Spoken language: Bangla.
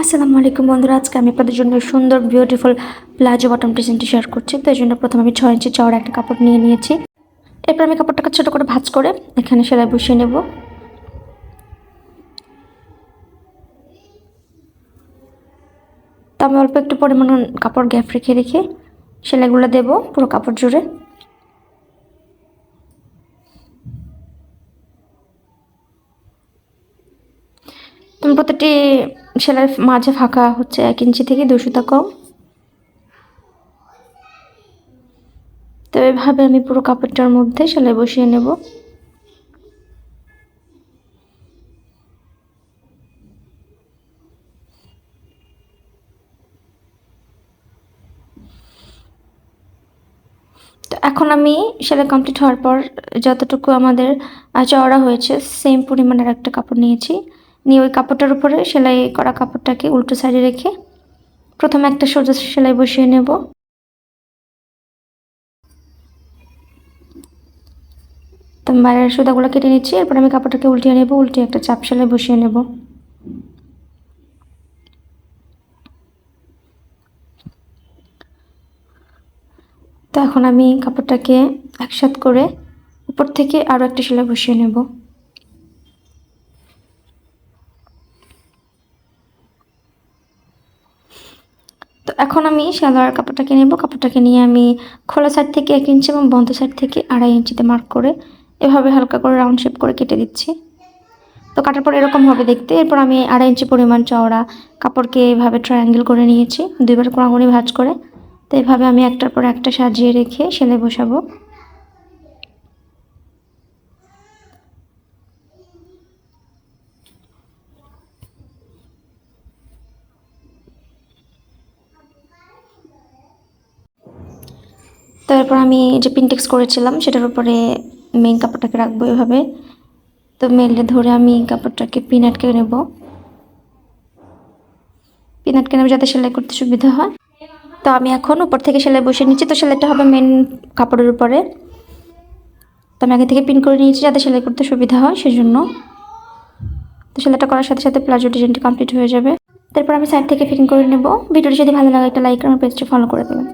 আসসালামু আলাইকুম বন্ধুরা, আজকে আমি আপনাদের জন্য সুন্দর বিউটিফুল প্লাজো বটম ডিজাইনটি শেয়ার করছি। তো এই জন্য প্রথমে আমি 6 ইঞ্চি চওড়া একটা কাপড় নিয়ে নিয়েছি। এরপর আমি কাপড়টাকে ছোট করে ভাঁজ করে এখানে সেলাই বসিয়ে নেব। তো আমি অল্প একটু পরিমাণ কাপড় গ্যাপ রেখে রেখে সেলাইগুলো দেব পুরো কাপড় জুড়ে। প্রতিটি সেলাইয়ের মাঝে ফাঁকা হচ্ছে 1 ইঞ্চি থেকে 2 সুতা কম। তো এভাবে আমি পুরো কাপড়টার মধ্যে সেলাই বসিয়ে নেব। তো এখন আমি সেলাই কমপ্লিট হওয়ার পর যতটুকু আমাদের চওড়া হয়েছে সেম পরিমাণের একটা কাপড় নিয়েছি, নিয়ে ওই কাপড়টার উপরে সেলাই করা কাপড়টাকে উল্টো সাইডে রেখে প্রথমে একটা সোজা সেলাই বসিয়ে নেব। তো বাইরের সুতাগুলো কেটে নিচ্ছি। এরপর আমি কাপড়টাকে উল্টিয়ে নেব, উল্টিয়ে একটা চাপ সেলাই বসিয়ে নেব। তো এখন আমি কাপড়টাকে একসাথে করে উপর থেকে আরও একটা সেলাই বসিয়ে নেব। তো এখন আমি সালোয়ার কাপড়টাকে নেব। কাপড়টাকে নিয়ে আমি খোলা সাইড থেকে 1 ইঞ্চি এবং বন্ধ সাইড থেকে 2.5 ইঞ্চিতে মার্ক করে এভাবে হালকা করে রাউন্ড শেপ করে কেটে দিচ্ছি। তো কাটার পর এরকম হবে দেখতে। এরপর আমি 2.5 ইঞ্চি পরিমাণ চওড়া কাপড়কে এভাবে ট্রায়াঙ্গেল করে নিয়েছি, দুইবার কোণাকুণি ভাঁজ করে। তো এভাবে আমি একটার পর একটা সাজিয়ে রেখে সেলাই বসাবো। তো এরপর আমি যে পিনটেক্স করেছিলাম সেটার উপরে মেইন কাপড়টাকে রাখবো এভাবে। তো মেলে ধরে আমি কাপড়টাকে পিন আটকে নেব, পিন আটকে নেব যাতে সেলাই করতে সুবিধা হয়। তো আমি এখন উপর থেকে সেলাই বসিয়ে নিচ্ছি। তো সেলাইটা হবে মেন কাপড়ের উপরে। তো আমি আগে থেকে পিন করে নিয়েছি যাতে সেলাই করতে সুবিধা হয় সেজন্য। তো সেলাইটা করার সাথে সাথে প্লাজো ডিজাইনটি কমপ্লিট হয়ে যাবে। তারপর আমি সাইড থেকে ফিটিং করে নেব। ভিডিওটি যদি ভালো লাগে একটা লাইক আর আমার পেজটি ফলো করে দেবেন।